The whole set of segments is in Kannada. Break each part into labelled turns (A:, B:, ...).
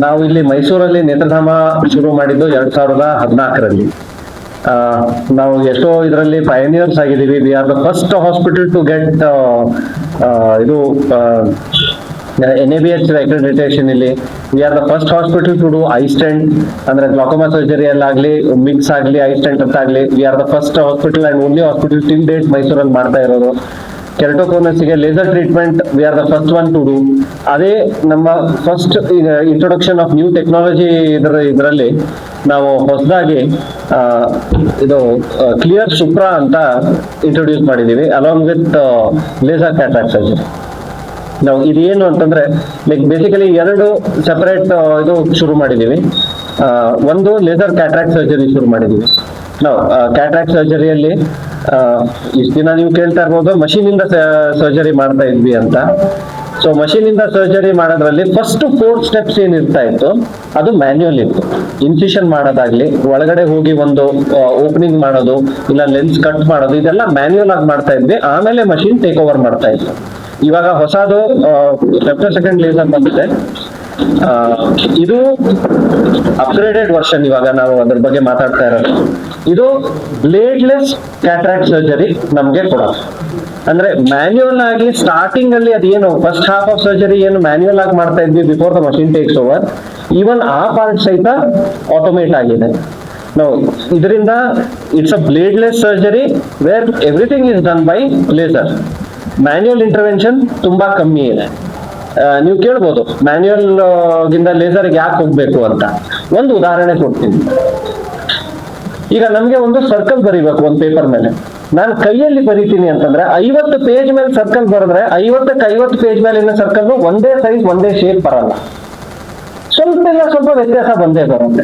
A: ನಾವು ಇಲ್ಲಿ ಮೈಸೂರಲ್ಲಿ ನೇತ್ರಧಾಮ ಶುರು ಮಾಡಿದ್ದು 2014ರಲ್ಲಿ. ನಾವು ಎಷ್ಟೋ ಇದರಲ್ಲಿ ಪಯನಿಯರ್ಸ್ ಆಗಿದ್ದೀವಿ. We are the first hospital to get ಇದು NABH ಅಕ್ರೆಡಿಟೇಷನ್. ಇಲ್ಲಿ we are the first hospital to do iStent, ಅಂದ್ರೆ ಗ್ಲಾಕೋಮಾ ಸರ್ಜರಿ ಅಲ್ಲಾಗ್ಲಿ, ಮಿಕ್ಸ್ ಆಗ್ಲಿ, ಐ ಸ್ಟೆಂಟ್ ಅಂತ ಆಗ್ಲಿ, we are the first hospital and only hospital till date ಮೈಸೂರಲ್ಲಿ ಮಾಡ್ತಾ ಇರೋದು. ಕೆರಟೋಕೋನಸ್ಗೆ laser treatment we are the first one to do. ಅದೇ ನಮ್ಮ first introduction of new technology ಇದರಲ್ಲಿ ನಾವು ಹೊಸದಾಗಿ ಇದು ಕ್ಲಿಯರ್ ಸುಪ್ರಾ ಅಂತ ಇಂಟ್ರೊಡ್ಯೂಸ್ ಮಾಡಿದೀವಿ along with laser cataract surgery. ನಾವು ಇದೇನು ಅಂತಂದ್ರೆ ಲೈಕ್ ಬೇಸಿಕಲಿ 2 ಸೆಪರೇಟ್ ಇದು ಶುರು ಮಾಡಿದೀವಿ. ಒಂದು ಲೇಸರ್ ಕ್ಯಾಟ್ರಾಕ್ಟ್ ಸರ್ಜರಿ ಶುರು ಮಾಡಿದೀವಿ ನಾವು. ಕ್ಯಾಟ್ರಾಕ್ಟ್ ಸರ್ಜರಿಯಲ್ಲಿ ಇಷ್ಟು ದಿನ ನೀವು ಕೇಳ್ತಾ ಇರ್ಬೋದು ಮಷೀನ್ ಇಂದ ಸರ್ಜರಿ ಮಾಡ್ತಾ ಇದ್ವಿ ಅಂತ. ಸೊ ಮಷೀನ್ ಇಂದ ಸರ್ಜರಿ ಮಾಡೋದ್ರಲ್ಲಿ ಫಸ್ಟ್ 4 ಸ್ಟೆಪ್ಸ್ ಏನಿರ್ತಾ ಇತ್ತು ಅದು ಮ್ಯಾನ್ಯುಯಲ್ ಇತ್ತು. ಇನ್ಸಿಷನ್ ಮಾಡೋದಾಗ್ಲಿ, ಒಳಗಡೆ ಹೋಗಿ ಒಂದು ಓಪನಿಂಗ್ ಮಾಡೋದು, ಇಲ್ಲ ಲೆನ್ಸ್ ಕಟ್ ಮಾಡೋದು, ಇದೆಲ್ಲ ಮ್ಯಾನ್ಯುಯಲ್ ಆಗಿ ಮಾಡ್ತಾ ಇದ್ವಿ. ಆಮೇಲೆ ಮಷೀನ್ ಟೇಕ್ ಓವರ್ ಮಾಡ್ತಾ ಇತ್ತು. ಇವಾಗ ಹೊಸದು ಫೆಮ್ಟೋಸೆಕೆಂಡ್ ಲೇಸರ್ ಬಂದಿದೆ. ಇದು ಅಪ್ಗ್ರೇಡೆಡ್ ವರ್ಷನ್. ಇವಾಗ ನಾವು ಅದ್ರ ಬಗ್ಗೆ ಮಾತಾಡ್ತಾ ಇರೋದು. ಇದು ಬ್ಲೇಡ್ಲೆಸ್ ಕ್ಯಾಟ್ರಾಕ್ಟ್ ಸರ್ಜರಿ ನಮ್ಗೆ ಕೊಡೋದು. ಅಂದ್ರೆ ಮ್ಯಾನ್ಯುಯಲ್ ಆಗಿ ಸ್ಟಾರ್ಟಿಂಗ್ ಅಲ್ಲಿ ಅದೇನು ಫಸ್ಟ್ ಹಾಫ್ ಆಫ್ ಸರ್ಜರಿ ಏನು ಮ್ಯಾನ್ಯುಯಲ್ ಆಗಿ ಮಾಡ್ತಾ ಇದ್ವಿ before the machine takes over, even ಆ ಪಾರ್ಟ್ ಸಹಿತ ಆಟೋಮೇಟ್ ಆಗಿದೆ. ನಾವು ಇದರಿಂದ it's a bladeless surgery where everything is done by laser. Manual intervention ತುಂಬಾ ಕಮ್ಮಿ ಇದೆ. ನೀವು ಕೇಳ್ಬೋದು ಮ್ಯಾನ್ಯುಯಲ್ ಗಿಂತ ಲೇಸರ್ಗೆ ಯಾಕೆ ಹೋಗ್ಬೇಕು ಅಂತ. ಒಂದು ಉದಾಹರಣೆ ಕೊಡ್ತೀನಿ. ಈಗ ನಮ್ಗೆ ಒಂದು ಸರ್ಕಲ್ ಬರೀಬೇಕು ಒಂದು ಪೇಪರ್ ಮೇಲೆ. ನಾನು ಕೈಯಲ್ಲಿ ಬರೀತೀನಿ ಅಂತಂದ್ರೆ 50 ಪೇಜ್ ಮೇಲೆ ಸರ್ಕಲ್ ಬರೆದ್ರೆ 50 ಪೇಜ್ ಮೇಲಿನ ಸರ್ಕಲ್ ಒಂದೇ ಸೈಜ್ ಒಂದೇ ಶೇಪ್ ಬರಲ್ಲ. ಸ್ವಲ್ಪ ವ್ಯತ್ಯಾಸ ಬಂದೇ ಬರುತ್ತೆ.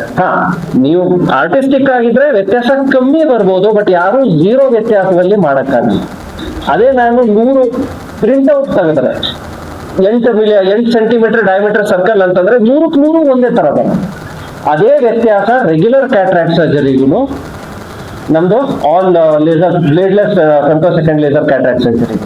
A: ನೀವು ಆರ್ಟಿಸ್ಟಿಕ್ ಆಗಿದ್ರೆ ವ್ಯತ್ಯಾಸ ಕಮ್ಮಿ ಬರ್ಬೋದು, ಬಟ್ ಯಾರು 0 ವ್ಯತ್ಯಾಸದಲ್ಲಿ ಮಾಡಕ್ಕಾಗಲ್ಲ. ಅದೇ ನಾನು 100 ಪ್ರಿಂಟ್ಔಟ್ ತೆಗೆದ್ರೆ 8 ಸೆಂಟಿಮೀಟರ್ ಡಯಾಮೀಟರ್ ಸರ್ಕಲ್ ಅಂತಂದ್ರೆ 100 ಒಂದೇ ತರ ಬರುತ್ತೆ. ಅದೇ ವ್ಯತ್ಯಾಸ ರೆಗ್ಯುಲರ್ ಕ್ಯಾಟ್ರಾಕ್ಟ್ ಸರ್ಜರಿಗೂ ನಮ್ದು all laser bladeless femtosecond laser cataract surgery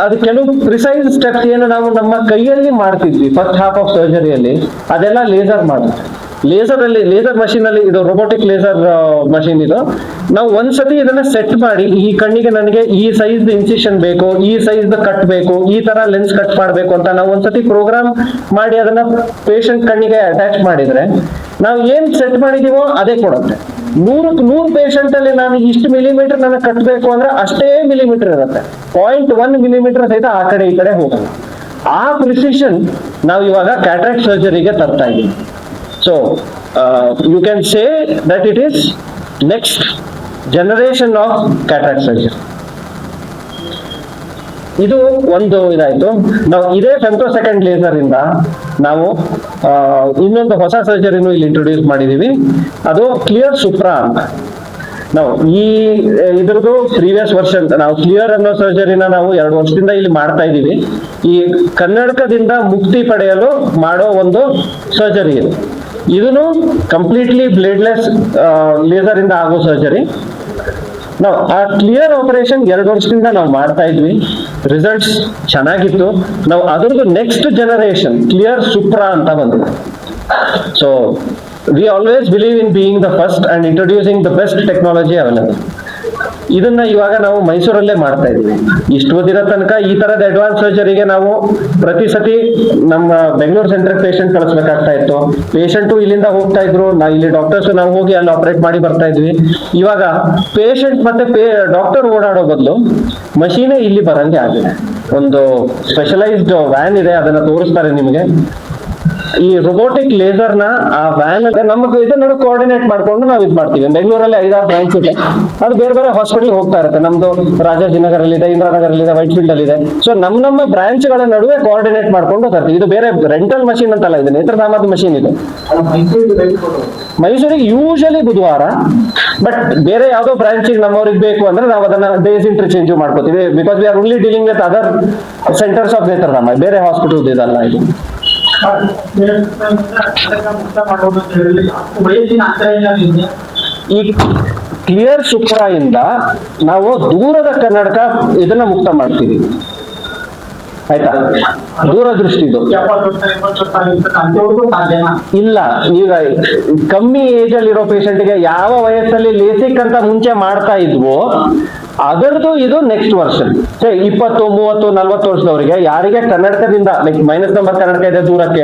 A: ಅದು ಕೆಲವು ಪ್ರಿಸೈಸ್ ಸ್ಟೆಪ್ಸ್ ಏನು ನಾವು ನಮ್ಮ ಕೈಯಲ್ಲಿ ಮಾಡ್ತಿದ್ವಿ ಫಸ್ಟ್ ಹಾಫ್ ಆಫ್ ಸರ್ಜರಿಯಲ್ಲಿ, ಅದೆಲ್ಲ ಲೇಸರ್ ಮಾಡುತ್ತೆ. ಲೇಸರ್ ಮಷೀನ್ ಅಲ್ಲಿ, ಇದು ರೊಬೋಟಿಕ್ ಲೇಸರ್ ಮಷೀನ್ ಇದು. ನಾವು ಒಂದ್ಸತಿ ಇದನ್ನ ಸೆಟ್ ಮಾಡಿ, ಈ ಕಣ್ಣಿಗೆ ನನಗೆ ಈ ಸೈಜ್ ಇನ್ಸಿಷನ್ ಬೇಕು, ಈ ಸೈಜ್ ಕಟ್ ಬೇಕು, ಈ ತರ ಲೆನ್ಸ್ ಕಟ್ ಮಾಡ್ಬೇಕು ಅಂತ ನಾವು ಒಂದ್ಸತಿ ಪ್ರೋಗ್ರಾಮ್ ಮಾಡಿ ಅದನ್ನ ಪೇಷಂಟ್ ಕಣ್ಣಿಗೆ ಅಟ್ಯಾಚ್ ಮಾಡಿದ್ರೆ ನಾವು ಏನ್ ಸೆಟ್ ಮಾಡಿದೀವೋ ಅದೇ ಕೊಡುತ್ತೆ. 100 ಪೇಷಂಟ್ ಅಲ್ಲಿ ನಾನು ಇಷ್ಟು ಮಿಲಿಮೀಟರ್ ನನಗೆ ಕಟ್ಬೇಕು ಅಂದ್ರೆ ಅಷ್ಟೇ ಮಿಲಿಮೀಟರ್ ಇರುತ್ತೆ. 0.1 ಮಿಲಿಮೀಟರ್ ಸಹಿತ ಆ ಕಡೆ ಈ ಕಡೆ ಹೋಗಲ್ಲ. ಆ ಪ್ರಿಸಿಷನ್ ನಾವು ಇವಾಗ ಕ್ಯಾಟ್ರಾಕ್ಟ್ ಸರ್ಜರಿಗೆ ತರ್ತಾ ಇದ್ದೀವಿ. So you can say that it is next generation of cataract surgery. ಇದು ಒಂದು ಇದಾಯ್ತು. ನಾವು ಇದೇ ಫೆಮ್ಟೋಸೆಕೆಂಡ್ ಲೇಸರ್ ಇಂದ ನಾವು ಇನ್ನೊಂದು ಹೊಸ ಸರ್ಜರಿನೂ ಇಲ್ಲಿ ಇಂಟ್ರೊಡ್ಯೂಸ್ ಮಾಡಿದೀವಿ. ಅದು ಕ್ಲಿಯರ್ ಸುಪ್ರಾ ಅಂತ. ನಾವು ಇದ್ರದ್ದು ಪ್ರೀವಿಯಸ್ ವರ್ಷನ್ ನಾವು ಕ್ಲಿಯರ್ ಅನ್ನೋ ಸರ್ಜರಿನ ನಾವು 2 ವರ್ಷದಿಂದ ಇಲ್ಲಿ ಮಾಡ್ತಾ ಇದೀವಿ. ಈ ಕನ್ನಡಕದಿಂದ ಮುಕ್ತಿ ಪಡೆಯಲು ಮಾಡೋ ಒಂದು ಸರ್ಜರಿ ಇದು. ಇದನ್ನು ಕಂಪ್ಲೀಟ್ಲಿ ಬ್ಲೇಡ್ಲೆಸ್ ಲೇಸರ್ ಇಂದ ಆಗೋ ಸರ್ಜರಿ. ನಾವು ಆ ಕ್ಲಿಯರ್ ಆಪರೇಷನ್ 2 ವರ್ಷದಿಂದ ನಾವು ಮಾಡ್ತಾ ಇದ್ವಿ. ರಿಸಲ್ಟ್ಸ್ ಚೆನ್ನಾಗಿತ್ತು. ನಾವು ಅದ್ರದ್ದು ನೆಕ್ಸ್ಟ್ ಜನರೇಷನ್ ಕ್ಲಿಯರ್ ಸುಪ್ರಾ ಅಂತ ಬಂದಿದೆ. So we always believe in being the first and introducing the best technology available. ಇದನ್ನ ಇವಾಗ ನಾವು ಮೈಸೂರಲ್ಲೇ ಮಾಡ್ತಾ ಇದೀವಿ. ಇಷ್ಟು ದಿನ ತನಕ ಈ ತರದ ಅಡ್ವಾನ್ಸ್ ಸರ್ಜರಿಗೆ ನಾವು ಪ್ರತಿ ಸತಿ ನಮ್ಮ ಬೆಂಗಳೂರು ಸೆಂಟ್ರಿಗೆ ಪೇಷಂಟ್ ಕಳಿಸ್ಬೇಕಾಗ್ತಾ ಇತ್ತು. ಪೇಷಂಟು ಇಲ್ಲಿಂದ ಹೋಗ್ತಾ ಇದ್ರು, ಇಲ್ಲಿ ಡಾಕ್ಟರ್ಸ್ ನಾವು ಹೋಗಿ ಅಲ್ಲಿ ಆಪರೇಟ್ ಮಾಡಿ ಬರ್ತಾ ಇದ್ವಿ. ಇವಾಗ ಪೇಷಂಟ್ ಮತ್ತೆ ಡಾಕ್ಟರ್ ಓಡಾಡೋ ಬದಲು ಮಷೀನೇ ಇಲ್ಲಿ ಬರಂಗೆ ಆಗಿದೆ. ಒಂದು ಸ್ಪೆಷಲೈಸ್ಡ್ ವ್ಯಾನ್ ಇದೆ, ಅದನ್ನ ತೋರಿಸ್ತಾರೆ ನಿಮಗೆ. ಈ ರೊಬೋಟಿಕ್ ಲೇಸರ್ ನ ಆ ವ್ಯಾನ್ ನಮಗೆ ಇದನ್ನ ಕೋಆರ್ಡಿನೇಟ್ ಮಾಡ್ಕೊಂಡು ನಾವು ಇದು ಮಾಡ್ತೀವಿ. ಬೆಂಗಳೂರಲ್ಲಿ 5-6 ಬ್ರಾಂಚ್ ಇದೆ. ಅದು ಬೇರೆ ಬೇರೆ ಹಾಸ್ಪಿಟಲ್ ಹೋಗ್ತಾ ಇರುತ್ತೆ. ನಮ್ದು ರಾಜಾಜಿನಗರಲ್ಲಿ ಇದೆ, ಇಂದ್ರಾನಗರಲ್ಲಿ ಇದೆ, ವೈಟ್ ಫೀಲ್ಡ್ ಅಲ್ಲಿ ಇದೆ. ಸೊ ನಮ್ಮ ಬ್ರಾಂಚ್ ಗಳ ನಡುವೆ ಕೋಆರ್ಡಿನೇಟ್ ಮಾಡ್ಕೊಂಡು ತರ್ತೀವಿ. ಇದು ಬೇರೆ ರೆಂಟಲ್ ಮಷೀನ್ ಅಂತಲ್ಲ, ಇದು ನೇತ್ರಧಾಮದ ಮಷೀನ್ ಇದು. ಮೈಸೂರಿಗೆ ಯೂಶಲಿ ಬುಧವಾರ, ಬಟ್ ಬೇರೆ ಯಾವ್ದೋ ಬ್ರಾಂಚಿಗೆ ನಮ್ಮವ್ರಿಗೆ ಬೇಕು ಅಂದ್ರೆ ನಾವು ಅದನ್ನ ಡೇಸ್ ಇಂಟರ್ಚೇಂಜ್ ಮಾಡ್ಕೋತೀವಿ. Because we are only dealing with other centres of Nethradhama, ಬೇರೆ ಹಾಸ್ಪಿಟಲ್ ಇದಲ್ಲ ಇದು. ಈ ಕ್ಲಿಯರ್ ಸುಪ್ರಾ ಇಂದ ನಾವು ದೂರದ ಕನ್ನಡಕ ಇದನ್ನ ಮುಕ್ತ ಮಾಡ್ತೀವಿ. ಆಯ್ತಾ, ದೂರದೃಷ್ಟಿ ಇದು.
B: 70 ವರ್ಷ 80 ವರ್ಷ ಅಂತವ್ರಿಗೂ ಸಾಧ್ಯನಾ?
A: ಇಲ್ಲ, ಈಗ ಕಮ್ಮಿ ಏಜ್ ಅಲ್ಲಿ ಇರೋ ಪೇಷಂಟ್ಗೆ ಯಾವ ವಯಸ್ಸಲ್ಲಿ ಲೇಸಿಕ್ ಅಂತ ಮುಂಚೆ ಮಾಡ್ತಾ ಇದ್ವೋ ಅದರದ್ದು ಇದು ನೆಕ್ಸ್ಟ್ ವರ್ಷನ್. 20, 30, 40 ವರ್ಷದವರಿಗೆ ಯಾರಿಗೆ ಕನ್ನಡಕದಿಂದ ಲೈಕ್ ಮೈನಸ್ ನಂಬರ್ ಕನ್ನಡಕ ಇದೆ ದೂರಕ್ಕೆ,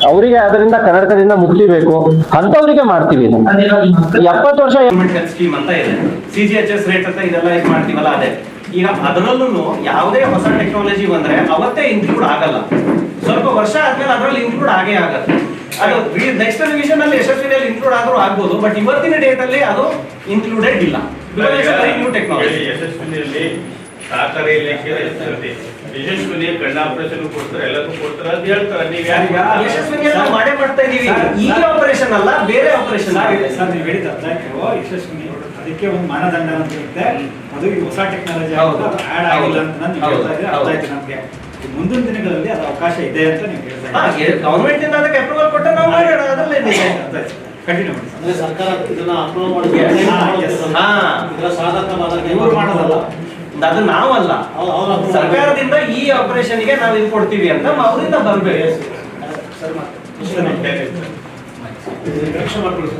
A: ಅವರಿಗೆ ಅದರಿಂದ ಕನ್ನಡಕದಿಂದ ಮುಕ್ತಿ ಬೇಕು ಅಂತವರಿಗೆ ಮಾಡ್ತೀವಿ. 70 ವರ್ಷ
C: ಹೆಲ್ತ್ ಸ್ಕೀಮ್ ಅಂತ ಇದೆ, CGHS ರೇಟ್ ಅಂತ ಇದೆಲ್ಲ ಇದು ಮಾಡ್ತೀವಲ್ಲ ಅದೇ. ಈಗ ಅದರಲ್ಲೂ ಯಾವುದೇ ಹೊಸ ಟೆಕ್ನಾಲಜಿ ಬಂದ್ರೆ ಅವತ್ತೇ ಇನ್ಕ್ಲೂಡ್ ಆಗಲ್ಲ, ಸ್ವಲ್ಪ ವರ್ಷ ಆದ್ಮೇಲೆ ಅದರಲ್ಲಿ ಇನ್ಕ್ಲೂಡ್ ಆಗೇ ಆಗತ್ತೆ. ಅದು ನೆಕ್ಸ್ಟ್ ರಿವಿಷನ್ ಅಲ್ಲಿ ಯಶಸ್ವಿನಿಯಲ್ಲಿ ಇನ್ಕ್ಲೂಡ್ ಆದ್ರೂ ಆಗ್ಬೋದು, ಬಟ್ ಇವತ್ತಿನ ಡೇಟ್ ಅಲ್ಲಿ ಅದು ಇನ್ಕ್ಲೂಡೆಡ್ ಇಲ್ಲ. ನ್ಯೂ ಟೆಕ್ನಾಲಜಿ
D: ಯಶಸ್ವಿನಿಯಲ್ಲಿ ಸಹಕಾರಿ ಇಲಾಖೆ ಯಶಸ್ವಿನಿ ಕಣ್ಣ ಆಪರೇಷನ್ ಕೊಡ್ತಾರೆ, ಎಲ್ಲಕ್ಕೂ ಕೊಡ್ತಾರೆ ಅಂತ ಹೇಳ್ತಾರೆ. ನೀವು ಯಾರು
C: ಯಶಸ್ವಿನಿಯಲ್ಲಿ ನಾವು ಮಾಡೇ ಮಾಡ್ತಾ ಇದೀವಿ. ಈ ಆಪರೇಷನ್ ಅಲ್ಲ, ಬೇರೆ ಆಪರೇಷನ್ ಆಗಿದೆ
E: ಸರ್. ನೀವು ಹೇಳಿದ ಯಶಸ್ವಿನಿ ಅದಕ್ಕೆ ಒಂದು ಮಾನದಂಡ ಅಂತ ಇರುತ್ತೆ. ಅದು ಈ ಹೊಸ ಟೆಕ್ನಾಲಜಿ ಆಡ್ ಆಗಿಲ್ಲ ಅಂತ ನಾನು ಹೇಳ್ತಾ ಇದ್ರೆ ಅರ್ಥ ಆಯ್ತು ನಮ್ಗೆ. ಮುಂದಿನ ದಿನಗಳಲ್ಲಿ ಅದು ಅವಕಾಶ ಇದೆ ಅಂತ ನೀವು ಹೇಳ್ತಾ ಇದ್ದೀರಿ.
C: ಗವರ್ಮೆಂಟ್ ಇಂದ ಅದಕ್ಕೆ ಅಪ್ರೂವಲ್ ಕೊಟ್ಟರೆ ನಾವು ಮಾಡೋಣ, ಅದರಲ್ಲೇ
E: ಕಂಟಿನ್ಯೂ ಮಾಡಿ.
F: ಅಂದ್ರೆ ಸರ್ಕಾರ ಇದನ್ನ ಅಪ್ರೂವ್ ಮಾಡಿ ಇದರ ಸಾಧಕವಾದ
E: ಇವರು ಮಾಡೋದಲ್ಲ,
C: ಅದು ನಾವಲ್ಲ, ಸರ್ಕಾರದಿಂದ ಈ ಆಪರೇಷನ್ ಗೆ ನಾವು ಇದು ಕೊಡ್ತೀವಿ ಅಂತ ಅವರಿಂದ ಬರ್ಬೇಕು.
E: ರಕ್ಷಣೆ ಮಾಡ್ಕೊಳ್ಳಿ.